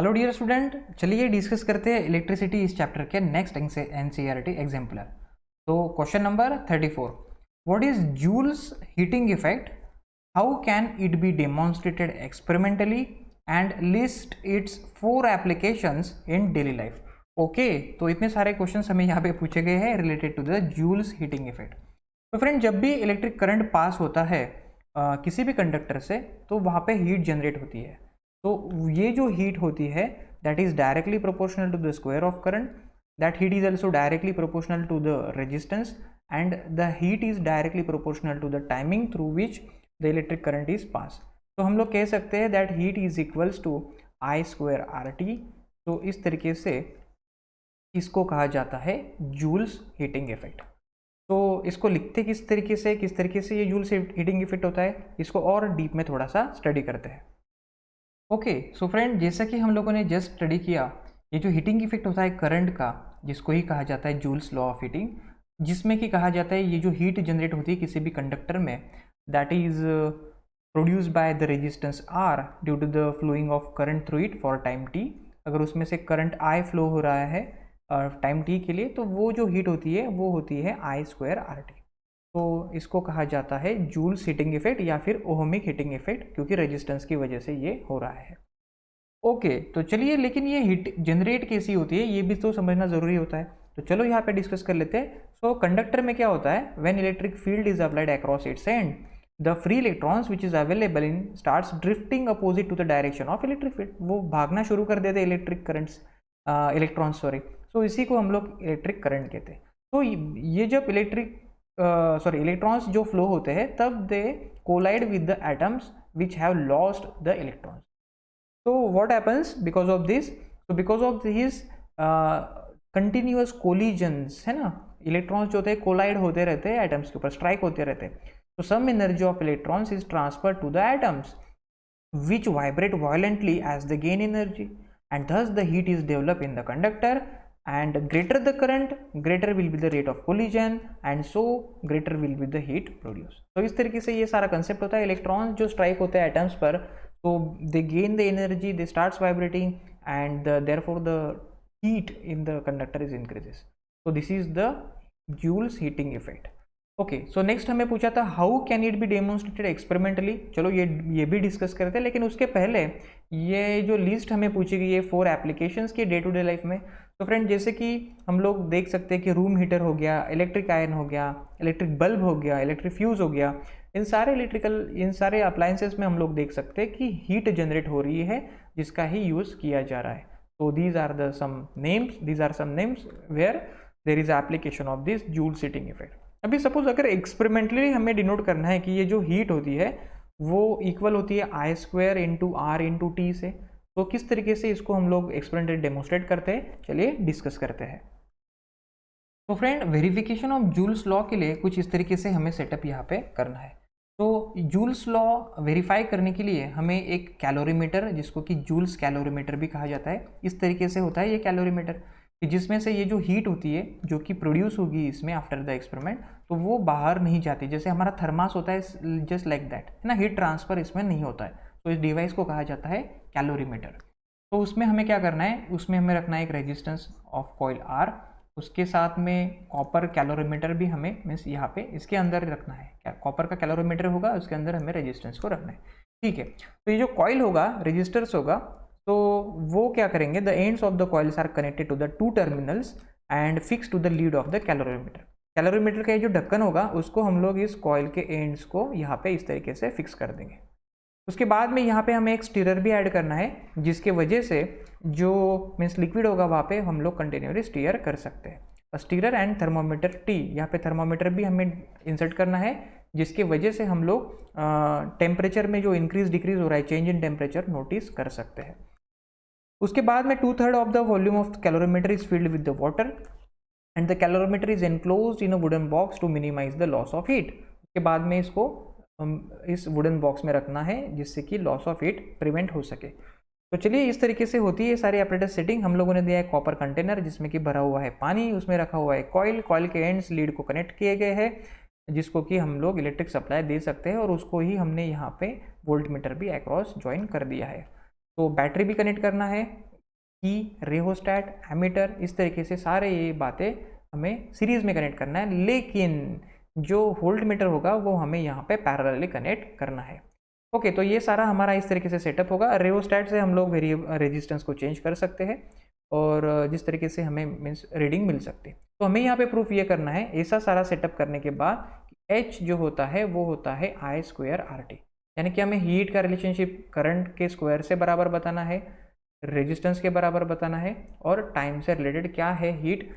Hello dear student, चलिए discuss करते हैं इलेक्ट्रिसिटी इस चैप्टर के नेक्स्ट एनसीईआरटी एग्जाम्पलर। तो question number 34, what is Joule's heating effect, how can it be demonstrated experimentally and list its 4 applications in daily life. Okay, तो इतने सारे questions हमें यहाँ पे पूछे गए हैं related to the Joule's heating effect. तो फ्रेंड, जब भी इलेक्ट्रिक करंट पास होता है किसी भी कंडक्टर से, तो वहाँ पे हीट जनरेट होती है। तो ये जो हीट होती है that is directly proportional to the square of current, that heat is also directly proportional to the resistance, and the heat is directly proportional to the timing through which the electric current is pass. तो हम लोग कह सकते हैं that heat is equals to I square R T. तो इस तरीके से इसको कहा जाता है जूल्स हीटिंग इफेक्ट। तो इसको लिखते किस तरीके से ये जूल्स हीटिंग इफेक्ट होता है, इसको और डीप में थोड़ा सा स्टडी करते हैं। ओके सो फ्रेंड, जैसा कि हम लोगों ने जस्ट स्टडी किया, ये जो हीटिंग इफेक्ट होता है करंट का, जिसको ही कहा जाता है जूल्स लॉ ऑफ हीटिंग, जिसमें कि कहा जाता है ये जो हीट जनरेट होती है किसी भी कंडक्टर में, that is produce by the resistance R due to the flowing of current through it for time T. अगर उसमें से करंट आई फ्लो हो रहा है टाइम टी के लिए, तो वो जो हीट होती है वो होती है आई स्क्वायर आर टी। तो इसको कहा जाता है जूल्स हीटिंग इफेक्ट या फिर ओहमिक हीटिंग इफेक्ट, क्योंकि रेजिस्टेंस की वजह से ये हो रहा है। ओके, तो चलिए, लेकिन ये हीट जनरेट कैसी होती है ये भी तो समझना ज़रूरी होता है। तो चलो यहाँ पे डिस्कस कर लेते हैं। सो कंडक्टर में क्या होता है, when electric field is applied across its end, the free electrons which is available in starts drifting opposite to the direction of electric field. वो भागना शुरू कर देते electric currents, electrons sorry. So इसी को हम लोग इलेक्ट्रिक करंट कहते हैं। तो ये जब इलेक्ट्रॉन्स जो फ्लो होते हैं, तब they collide with the atoms which have lost the electrons. So what happens because of this? So because of these continuous collisions, है ना, इलेक्ट्रॉन्स जो होते हैं कोलाइड होते रहते हैं एटम्स के ऊपर, स्ट्राइक होते रहते हैं। तो some energy of electrons is transfer to the atoms which vibrate violently as they gain energy, and thus the heat is developed in the conductor, and greater the current, greater will be the rate of collision, and so greater will be the heat produced. तो इस तरीके से ये सारा concept होता है। Electrons जो strike होते हैं एटम्स पर, तो दे gain the energy, they starts vibrating, and therefore the heat in the conductor is increases. So this is the Joule's heating effect. Okay, so next हमें पूछा था how can it be demonstrated experimentally. चलो ये भी discuss करते हैं, लेकिन उसके पहले ये जो लिस्ट हमें पूछी गई है 4 एप्लीकेशंस की डे टू डे लाइफ में। तो फ्रेंड, जैसे कि हम लोग देख सकते हैं कि रूम हीटर हो गया, इलेक्ट्रिक आयरन हो गया, इलेक्ट्रिक बल्ब हो गया, इलेक्ट्रिक फ्यूज़ हो गया, इन सारे अप्लायंसेस में हम लोग देख सकते हैं कि हीट जनरेट हो रही है, जिसका ही यूज़ किया जा रहा है। तो these are some names where there is application of this Joule's heating effect. अभी सपोज अगर एक्सपेरिमेंटली हमें डिनोट करना है कि ये जो हीट होती है वो इक्वल होती है I square into R into T से, तो किस तरीके से इसको हम लोग एक्सपेरिमेंटली डेमोन्स्ट्रेट करते हैं, चलिए डिस्कस करते हैं। तो friend, verification of joules law के लिए कुछ इस तरीके से हमें सेटअप यहाँ पे करना है। तो जूल्स लॉ वेरीफाई करने के लिए हमें एक कैलोरीमीटर, जिसको कि जूल्स कैलोरीमीटर भी कहा जाता है, इस तरीके से होता है ये कैलोरीमीटर, जिसमें से ये जो हीट होती है जो कि प्रोड्यूस होगी इसमें आफ्टर द एक्सपेरिमेंट, तो वो बाहर नहीं जाती। जैसे हमारा थर्मास होता है, जस्ट लाइक दैट, है ना, हीट ट्रांसफर इसमें नहीं होता है। तो इस डिवाइस को कहा जाता है कैलोरीमीटर। तो उसमें हमें क्या करना है, उसमें हमें रखना है एक रेजिस्टेंस ऑफ कॉइल आर, उसके साथ में कॉपर कैलोरीमीटर भी हमें मीन्स यहाँ पे इसके अंदर रखना है। क्या कॉपर का कैलोरीमीटर होगा, उसके अंदर हमें रेजिस्टेंस को रखना है, ठीक है। तो ये जो कॉइल होगा, रेजिस्टर्स होगा, तो वो क्या करेंगे, the ends of the coils are connected to the 2 terminals and fix to the lead of the calorimeter. Calorimeter का ये जो ढक्कन होगा, उसको हम लोग इस कॉइल के एंड्स को यहाँ पे इस तरीके से फिक्स कर देंगे। उसके बाद में यहाँ पे हमें एक स्टीरर भी ऐड करना है, जिसके वजह से जो मीन्स लिक्विड होगा वहाँ पे हम लोग कंटिन्यूअसली स्टीयर कर सकते हैं। स्टीरर एंड थर्मोमीटर टी, यहाँ पे थर्मोमीटर भी हमें इंसर्ट करना है, जिसके वजह से हम लोग टेम्परेचर में जो इंक्रीज डिक्रीज हो रहा है, चेंज इन टेम्परेचर नोटिस कर सकते हैं। उसके बाद में 2/3 of the volume of calorimeter is filled with the water and the calorimeter is enclosed in a wooden box to minimise the loss of heat. उसके बाद में इसको इस वुडन बॉक्स में रखना है, जिससे कि लॉस ऑफ हीट प्रिवेंट हो सके। तो चलिए, इस तरीके से होती है सारी एपरेटस सेटिंग। हम लोगों ने दिया है कॉपर कंटेनर, जिसमें कि भरा हुआ है पानी, उसमें रखा हुआ है कॉइल के एंड्स लीड को कनेक्ट किए गए हैं, जिसको कि हम लोग इलेक्ट्रिक सप्लाई दे सकते हैं, और उसको ही हमने यहाँ पे वोल्ट मीटर भी अक्रॉस ज्वाइन कर दिया है। तो बैटरी भी कनेक्ट करना है, की, रेहोस्टैट, एमीटर, इस तरीके से सारे ये बातें हमें सीरीज में कनेक्ट करना है, लेकिन जो वोल्ट मीटर होगा वो हमें यहाँ पे पैरेलली कनेक्ट करना है। ओके, तो ये सारा हमारा इस तरीके से सेटअप होगा। रेहोस्टैट से हम लोग रेजिस्टेंस को चेंज कर सकते हैं और जिस तरीके से हमें मीन्स रीडिंग मिल सकती है। तो हमें यहाँ पे प्रूफ ये करना है, ऐसा सारा सेटअप करने के बाद H जो होता है वो होता है I स्क्वायर RT, यानी कि हमें हीट का रिलेशनशिप करंट के स्क्वायर से बराबर बताना है, रेजिस्टेंस के बराबर बताना है, और टाइम से रिलेटेड क्या है हीट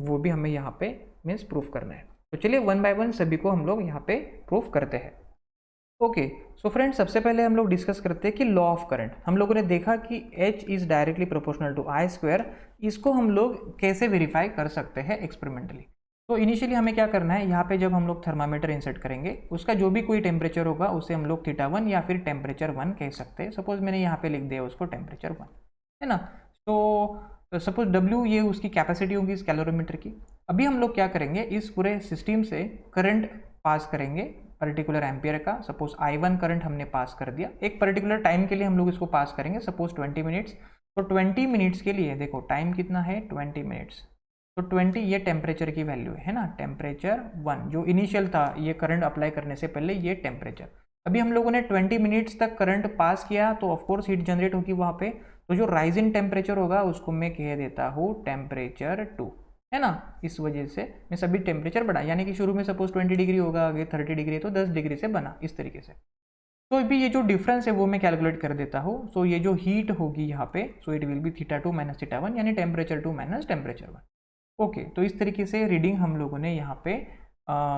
वो भी हमें यहाँ पे मीन्स प्रूफ करना है। तो चलिए वन बाय वन सभी को हम लोग यहाँ पे प्रूफ करते हैं। ओके, सो फ्रेंड्स सबसे पहले हम लोग डिस्कस करते हैं कि लॉ ऑफ करंट। हम लोगों ने देखा कि H is directly proportional to I square, इसको हम लोग कैसे वेरीफाई कर सकते हैं एक्सपेरिमेंटली। तो इनिशियली हमें क्या करना है, यहाँ पे जब हम लोग थर्मामीटर इंसर्ट करेंगे उसका जो भी कोई टेम्परेचर होगा उसे हम लोग θ1 या फिर टेम्परेचर 1 कह सकते हैं। सपोज मैंने यहाँ पे लिख दिया उसको टेम्परेचर 1, है ना। तो सपोज W ये उसकी कैपेसिटी होगी इस कैलोरीमीटर की। अभी हम लोग क्या करेंगे, इस पूरे सिस्टम से करंट पास करेंगे पर्टिकुलर एम्पियर का। सपोज I1 करंट हमने पास कर दिया, एक पर्टिकुलर टाइम के लिए हम लोग इसको पास करेंगे, सपोज 20 मिनट्स। तो 20 मिनट्स के लिए देखो टाइम कितना है 20 मिनट्स, तो 20 ये टेम्परेचर की वैल्यू है ना, टेम्परेचर 1 जो इनिशियल था ये करंट अप्लाई करने से पहले ये टेम्परेचर। अभी हम लोगों ने 20 मिनट्स तक करंट पास किया तो ऑफकोर्स हीट जनरेट होगी वहाँ पे। तो जो राइज इन टेम्परेचर होगा उसको मैं कह देता हूँ टेम्परेचर 2, है ना। इस वजह से मैं सभी टेम्परेचर बढ़ा, यानी कि शुरू में सपोज 20 डिग्री होगा, आगे 30 डिग्री, तो 10 डिग्री से बना इस तरीके से। तो अभी ये जो डिफरेंस है वो मैं कैलकुलेट कर देता हूँ। सो ये जो हीट होगी यहाँ पे, so it will be θ2 minus θ1, यानी टेम्परेचर 2 माइनस टेम्परेचर 1। ओके, तो इस तरीके से रीडिंग हम लोगों ने यहाँ पे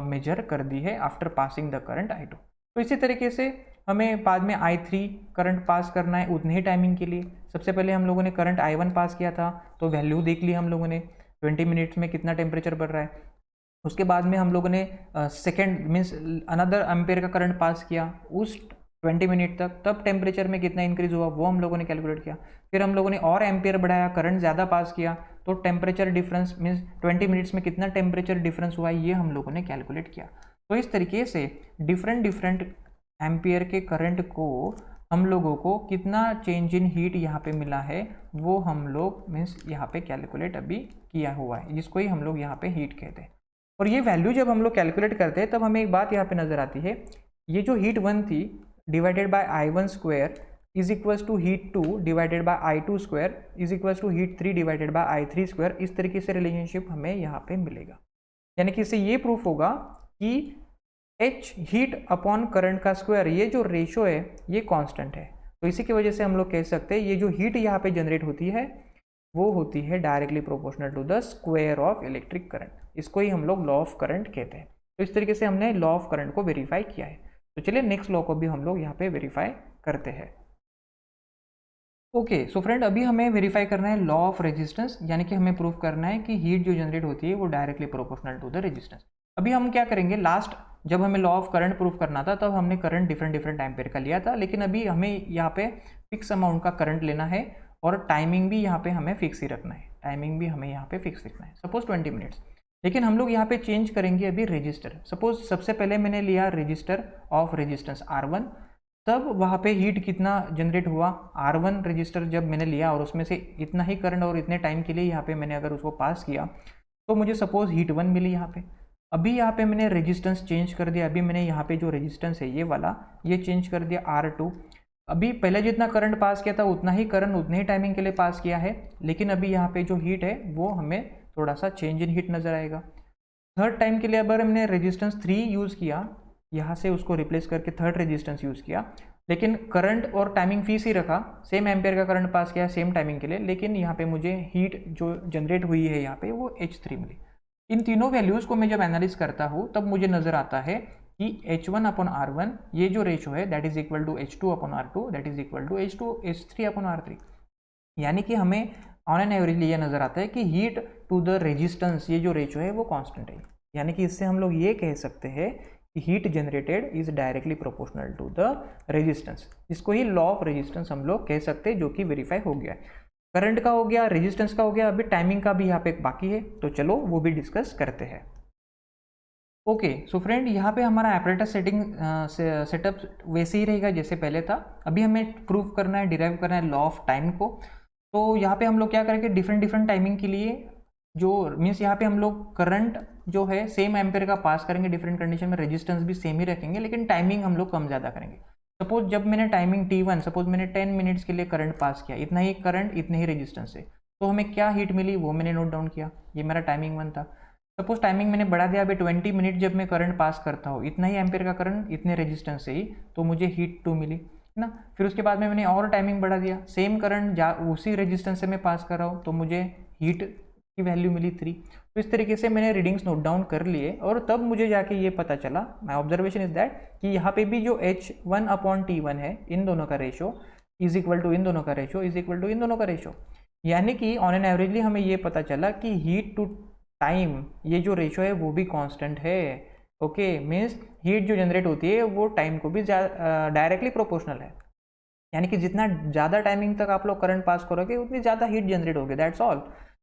मेजर कर दी है after passing the current I2। तो इसी तरीके से हमें बाद में I3 करंट पास करना है उतने ही टाइमिंग के लिए। सबसे पहले हम लोगों ने करंट I1 पास किया था, तो वैल्यू देख ली हम लोगों ने 20 मिनट्स में कितना टेम्परेचर बढ़ रहा है। उसके बाद में हम लोगों ने सेकेंड मीन्स अनदर एम्पेयर का करंट पास किया उस 20 मिनट तक, तब टेम्परेचर में कितना इंक्रीज हुआ वो हम लोगों ने कैलकुलेट किया। फिर हम लोगों ने और एम्पेयर बढ़ाया, करंट ज़्यादा पास किया, तो टेम्परेचर डिफरेंस मीन्स 20 मिनट्स में कितना टेम्परेचर डिफरेंस हुआ ये हम लोगों ने कैलकुलेट किया। तो इस तरीके से डिफरेंट एम्पियर के करंट को हम लोगों को कितना चेंज इन हीट यहाँ पे मिला है वो हम लोग मीन्स यहाँ पे कैलकुलेट अभी किया हुआ है, जिसको ही हम लोग यहाँ पे हीट कहते हैं। और ये वैल्यू जब हम लोग कैलकुलेट करते हैं तब हमें एक बात यहाँ पे नजर आती है, ये जो हीट 1 थी divided by I1 square is equals to heat 2 divided by I2 square is equals to heat 3 divided by I3 square. इस तरीके से रिलेशनशिप हमें यहाँ पे मिलेगा, यानी कि इससे ये प्रूफ होगा कि H हीट अपॉन करंट का स्क्वायर, ये जो रेशो है ये कांस्टेंट है। तो इसी की वजह से हम लोग कह सकते हैं ये जो हीट यहाँ पे जनरेट होती है वो होती है directly proportional to the square of electric current. इसको ही हम लोग लॉ ऑफ करंट कहते हैं। तो इस तरीके से हमने लॉ ऑफ करंट को वेरीफाई किया है। तो चलिए नेक्स्ट लॉ को भी हम लोग यहाँ पे वेरीफाई करते हैं। ओके, सो फ्रेंड अभी हमें वेरीफाई करना है लॉ ऑफ रेजिस्टेंस, यानी कि हमें प्रूफ करना है कि हीट जो जनरेट होती है वो directly proportional to the resistance. अभी हम क्या करेंगे, लास्ट जब हमें लॉ ऑफ करंट प्रूफ करना था तब हमने करंट डिफरेंट एम्पेयर का लिया था, लेकिन अभी हमें यहाँ पे फिक्स अमाउंट का करंट लेना है और टाइमिंग भी यहाँ पे हमें फिक्स ही रखना है। टाइमिंग भी हमें यहाँ पे फिक्स रखना है, सपोज 20 मिनट्स। लेकिन हम लोग यहाँ पे चेंज करेंगे अभी रजिस्टर। सपोज सबसे पहले मैंने लिया रजिस्टर ऑफ रेजिस्टेंस R1, तब वहाँ पे हीट कितना जनरेट हुआ, R1 रजिस्टर जब मैंने लिया और उसमें से इतना ही करंट और इतने टाइम के लिए यहाँ पे मैंने अगर उसको पास किया तो मुझे सपोज हीट 1 मिली यहाँ पे। अभी यहाँ पे मैंने रेजिस्टेंस चेंज कर दिया, अभी मैंने यहाँ पे जो रेजिस्टेंस है ये वाला ये चेंज कर दिया R2। अभी पहले जितना करंट पास किया था उतना ही करंट उतने ही टाइमिंग के लिए पास किया है, लेकिन अभी यहाँ पे जो हीट है वो हमें थोड़ा सा चेंज इन हीट नज़र आएगा। थर्ड टाइम के लिए अगर हमने रेजिस्टेंस 3 यूज़ किया, यहाँ से उसको रिप्लेस करके थर्ड रेजिस्टेंस यूज़ किया, लेकिन करंट और टाइमिंग फीस ही रखा, सेम एम्पेयर का करंट पास किया सेम टाइमिंग के लिए, लेकिन यहाँ पे मुझे हीट जो जनरेट हुई है यहाँ पे वो H3 मिली। इन तीनों वैल्यूज़ को मैं जब एनालिस करता हूँ तब मुझे नज़र आता है कि H1 अपॉन R1 ये जो रेशो है that is equal to H2 upon R2 that is equal to H3 upon R3। यानी कि हमें ऑन एन एवरेज ये नज़र आता है कि हीट टू द रेजिस्टेंस ये जो रेशो है वो कांस्टेंट है। यानी कि इससे हम लोग ये कह सकते हैं कि heat generated is directly proportional to the resistance, जिसको ही लॉ ऑफ रेजिस्टेंस हम लोग कह सकते हैं, जो कि वेरीफाई हो गया है। करंट का हो गया, रेजिस्टेंस का हो गया, अभी टाइमिंग का भी यहाँ पे बाकी है, तो चलो वो भी डिस्कस करते हैं। ओके, सो फ्रेंड यहाँ पे हमारा एपरेटस सेटअप वैसे ही रहेगा जैसे पहले था। अभी हमें प्रूफ करना है, डिराइव करना है लॉ ऑफ टाइम को। तो यहाँ पे हम लोग क्या करेंगे, डिफरेंट डिफरेंट टाइमिंग के लिए जो मीन्स यहाँ पे हम लोग करंट जो है सेम एम्पेयर का पास करेंगे डिफरेंट कंडीशन में, रेजिस्टेंस भी सेम ही रखेंगे, लेकिन टाइमिंग हम लोग कम ज़्यादा करेंगे। सपोज जब मैंने टाइमिंग T1, सपोज मैंने 10 मिनट्स के लिए करंट पास किया, इतना ही करंट इतने ही रेजिस्टेंस से, तो हमें क्या हीट मिली वो मैंने नोट डाउन किया, ये मेरा टाइमिंग 1 था। सपोज टाइमिंग मैंने बढ़ा दिया, अभी 20 मिनट जब मैं करंट पास करता हूँ इतना ही एम्पेयर का करंट इतने रेजिस्टेंस से ही, तो मुझे हीट 2 मिली, है ना। फिर उसके बाद में मैंने और टाइमिंग बढ़ा दिया, सेम करंट उसी रेजिस्टेंस से मैं पास कर रहा हूँ, तो मुझे हीट की वैल्यू मिली 3। तो इस तरीके से मैंने रीडिंग्स नोट डाउन कर लिए, और तब मुझे जाके ये पता चला, माई ऑब्जर्वेशन इज दैट कि यहाँ पे भी जो H1/T1 है, इन दोनों का रेशो इज इक्वल टू इन दोनों का रेशो इज इक्वल टू इन दोनों का रेशो, यानी कि ऑन एन एवरेजली हमें ये पता चला कि हीट टू टाइम ये जो रेशो है वो भी कांस्टेंट है। ओके, मीन्स हीट जो जनरेट होती है वो टाइम को भी डायरेक्टली प्रोपोर्शनल है, यानी कि जितना ज़्यादा टाइमिंग तक आप लोग करंट पास करोगे उतनी ज़्यादा हीट जनरेट होगी, दैट्स ऑल।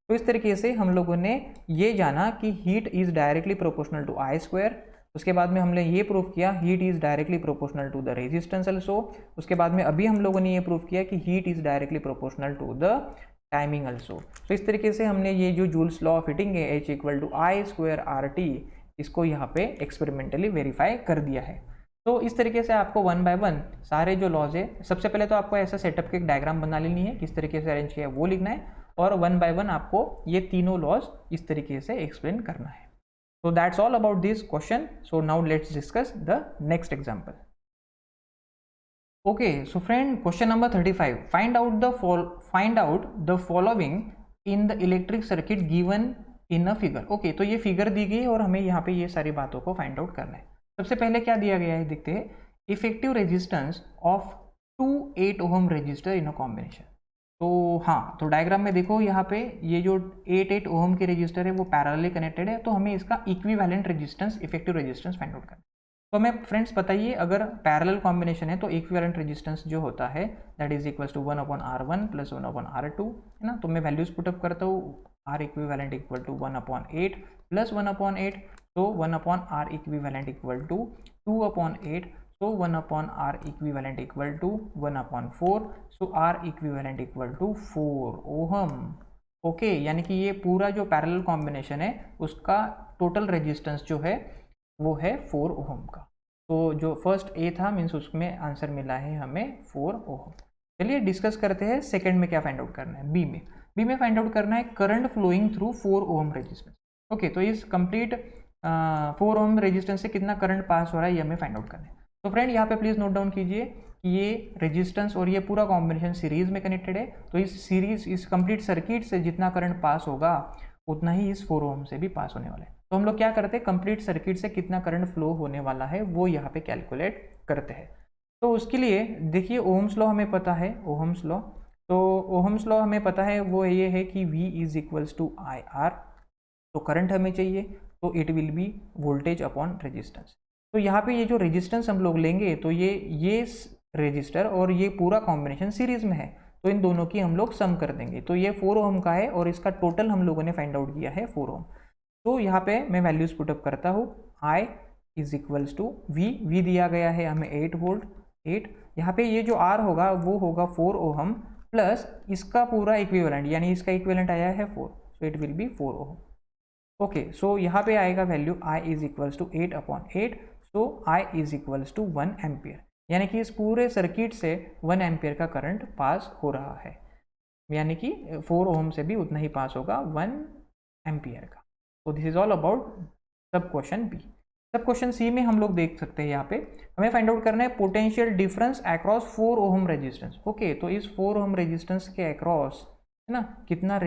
तो इस तरीके से हम लोगों ने ये जाना कि heat is directly proportional to I square. उसके बाद में हमने ये प्रूव किया heat is directly proportional to the resistance also. उसके बाद में अभी हम लोगों ने ये प्रूव किया कि heat is directly proportional to the timing also. तो इस तरीके से हमने ये जो जूल्स लॉ ऑफ हीटिंग है H=I²RT, इसको यहाँ पे एक्सपेरिमेंटली वेरीफाई कर दिया है। तो इस तरीके से आपको 1 बाय 1 सारे जो लॉज है, सबसे पहले तो आपको ऐसा सेटअप के एक डायग्राम बना लेनी है, किस तरीके से अरेंज किया है वो लिखना है, और 1 बाय 1 आपको ये तीनों लॉज इस तरीके से एक्सप्लेन करना है। So that's all about this question. So now let's discuss the next example. Okay, so friend, question number 35. Find out the following in the electric circuit given in a figure. Okay, तो ये figure दी गई है और हमें यहाँ पे ये सारी बातों को फाइंड आउट करना है। सबसे पहले क्या दिया गया है देखते हैं, effective resistance of 2 8 ohm resistor in a combination. तो हाँ, तो डायग्राम में देखो यहाँ पे ये जो 8 ओम के रजिस्टर है वो पैरेलली कनेक्टेड है, तो हमें इसका equivalent resistance, effective resistance find out करना है। तो हमें फ्रेंड्स बताइए, अगर पैरेलल कॉम्बिनेशन है तो इक्विवेलेंट रेजिस्टेंस जो होता है that is equals to 1/R1 plus 1/R2, है ना। तो मैं वैल्यूज पुटअप करता हूँ, R equivalent equal to 1/8 plus 1/8, तो 1/R equivalent equal to 2/8, so 1/R equivalent equal to 1/4, so R equivalent equal to 4 ohm. Okay, यानी कि ये पूरा जो पैरेलल कॉम्बिनेशन है उसका टोटल रेजिस्टेंस जो है वो है 4 ओहम का। तो जो फर्स्ट ए था मीन्स उसमें आंसर मिला है हमें 4 ओहम। चलिए डिस्कस करते हैं सेकंड में क्या फाइंड आउट करना है। बी में फाइंड आउट करना है current flowing through 4 ohm resistance. Okay, तो इस कंप्लीट 4 ओहम रेजिस्टेंस से कितना करंट पास हो रहा है ये हमें फाइंड आउट करना है। तो फ्रेंड यहाँ पे प्लीज नोट डाउन कीजिए कि ये रेजिस्टेंस और ये पूरा कॉम्बिनेशन सीरीज में कनेक्टेड है, तो इस कंप्लीट सर्किट से जितना करंट पास होगा उतना ही इस 4 ओम से भी पास होने वाला है। तो हम लोग क्या करते हैं, कंप्लीट सर्किट से कितना करंट फ्लो होने वाला है वो यहाँ पे कैलकुलेट करते हैं। तो उसके लिए देखिए ओम्स लॉ हमें पता है, ओहम्स लॉ, तो ओहम्स लॉ हमें पता है वो ये है कि V is equals to IR। तो करंट हमें चाहिए तो it will be voltage upon resistance. तो यहाँ पे ये जो रेजिस्टेंस हम लोग लेंगे तो ये रेजिस्टर और ये पूरा कॉम्बिनेशन सीरीज में है, तो इन दोनों की हम लोग सम कर देंगे। तो ये 4 ओम का है और इसका टोटल हम लोगों ने फाइंड आउट किया है 4 ओम। तो यहाँ पे मैं वैल्यूज पुटअप करता हूँ, I is equals to V दिया गया है हमें 8 वोल्ट 8, यहाँ पे ये जो R होगा वो होगा 4 ओहम प्लस इसका पूरा इक्विवेलेंट, यानी इसका इक्विवेलेंट आया है 4, so it will be 4 ohm. Okay, so यहाँ पे आएगा value I is equals to 8/8, so I is equals to 1 ampere, यानी कि इस पूरे सर्किट से 1 एम्पियर का करंट पास हो रहा है, यानी कि 4 ओम से भी उतना ही पास होगा 1 एम्पियर का। तो दिस इज ऑल अबाउट सब क्वेश्चन बी। सब क्वेश्चन सी में हम लोग देख सकते हैं, यहाँ पे हमें फाइंड आउट करना है potential difference across 4 ohm resistance. Okay, तो इस 4 ओम रेजिस्टेंस के अक्रॉस है ना कितना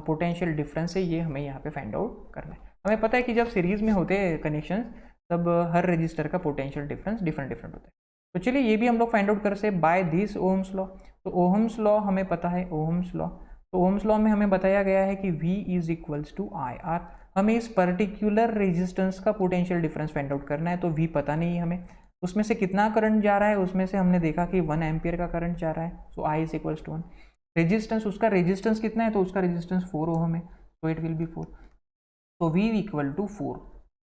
पोटेंशियल डिफरेंस है ये हमें यहाँ पे फाइंड आउट करना है। हमें पता है कि जब सीरीज में होते हैं कनेक्शन तब हर रजिस्टर का पोटेंशियल डिफरेंस डिफरेंट होता है। तो चलिए ये भी हम लोग फाइंड आउट कर से बाय दिस ओम्स लॉ। तो ओम्स लॉ हमें पता है, ओम्स लॉ, तो ओम्स लॉ में हमें बताया गया है कि V is equals to IR। हमें इस पर्टिकुलर रेजिस्टेंस का पोटेंशियल डिफरेंस फाइंड आउट करना है, तो V पता नहीं है हमें, उसमें से कितना करंट जा रहा है, उसमें से हमने देखा कि 1 एम्पियर का करंट जा रहा है, so I is equals to 1। Resistance, उसका रेजिस्टेंस कितना है, तो उसका रेजिस्टेंस 4 ओम है, तो इट विल बी 4, तो V इक्वल टू 4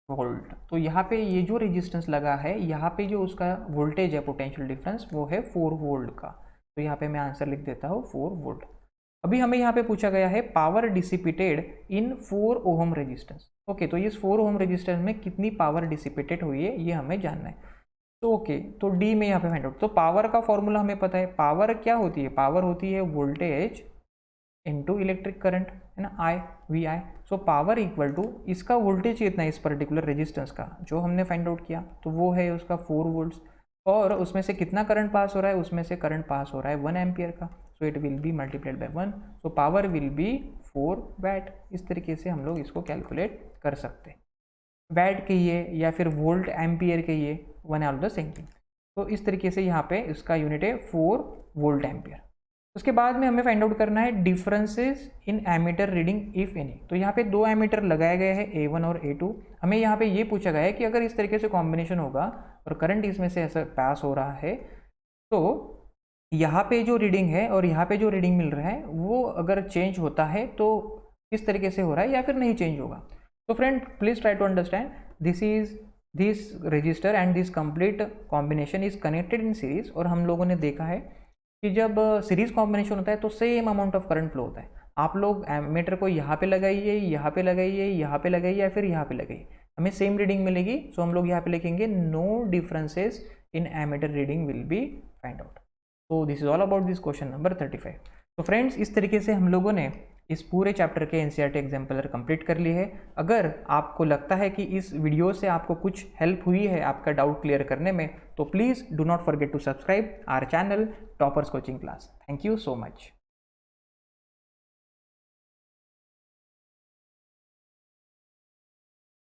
वोल्ट। तो यहाँ पे ये जो रेजिस्टेंस लगा है यहाँ पे जो उसका वोल्टेज है पोटेंशियल डिफरेंस वो है 4 वोल्ट का, तो यहाँ पे मैं आंसर लिख देता हूँ 4 वोल्ट। अभी हमें यहाँ पे पूछा गया है पावर डिसिपेटेड इन 4 ओहम रेजिस्टेंस। ओके, तो इस 4 ओहम रेजिस्टेंस में कितनी पावर डिसिपेटेड हुई है ये हमें जानना है। तो ओके, तो डी में यहाँ पे फाइंड आउट। तो पावर का फॉर्मूला हमें पता है, पावर क्या होती है, पावर होती है वोल्टेज इनटू इलेक्ट्रिक करंट, है ना, I V I. So power equal to इसका वोल्टेज कितना है इस पर्टिकुलर रेजिस्टेंस का जो हमने फाइंड आउट किया, तो वो है उसका 4 वोल्ट्स, और उसमें से कितना करंट पास हो रहा है, उसमें से करंट पास हो रहा है 1 एम्पियर का। So it will be multiplied by 1, so power will be 4 watt. इस तरीके से हम लोग इसको कैलकुलेट कर सकते हैं। वैट कहिए या फिर वोल्ट एम्पियर कहिए, one are the same thing. तो इस तरीके से यहाँ पे इसका यूनिट है 4 वोल्ट एम्पियर। उसके बाद में हमें फाइंड आउट करना है differences in ammeter reading if any. तो यहाँ पे 2 एमीटर लगाए गए हैं A1 और A2। हमें यहाँ पे ये पूछा गया है कि अगर इस तरीके से कॉम्बिनेशन होगा और करंट इसमें से ऐसा पास हो रहा है, तो यहाँ पे जो रीडिंग है और यहाँ पे जो रीडिंग मिल रहा है वो अगर चेंज होता है तो किस तरीके से हो रहा है या फिर नहीं चेंज होगा। तो friend please try to understand this register and this complete combination is connected in series. और हम लोगों ने देखा है कि जब सीरीज कॉम्बिनेशन होता है तो same amount of current flow होता है। आप लोग एमीटर को यहाँ पे लगाइए, यहाँ पे लगाइए, यहाँ पे लगाइए या फिर यहाँ पे लगाइए, हमें सेम रीडिंग मिलेगी। सो हम लोग यहाँ पे लिखेंगे no differences in ammeter reading will be find out. तो this is all about this question number 35। तो फ्रेंड्स इस तरीके से हम लोगों ने इस पूरे चैप्टर के एनसीईआरटी एग्जाम्पलर कंप्लीट कर लिए है। अगर आपको लगता है कि इस वीडियो से आपको कुछ हेल्प हुई है आपका डाउट क्लियर करने में, तो please do not forget to subscribe our channel toppers coaching class. Thank you so much.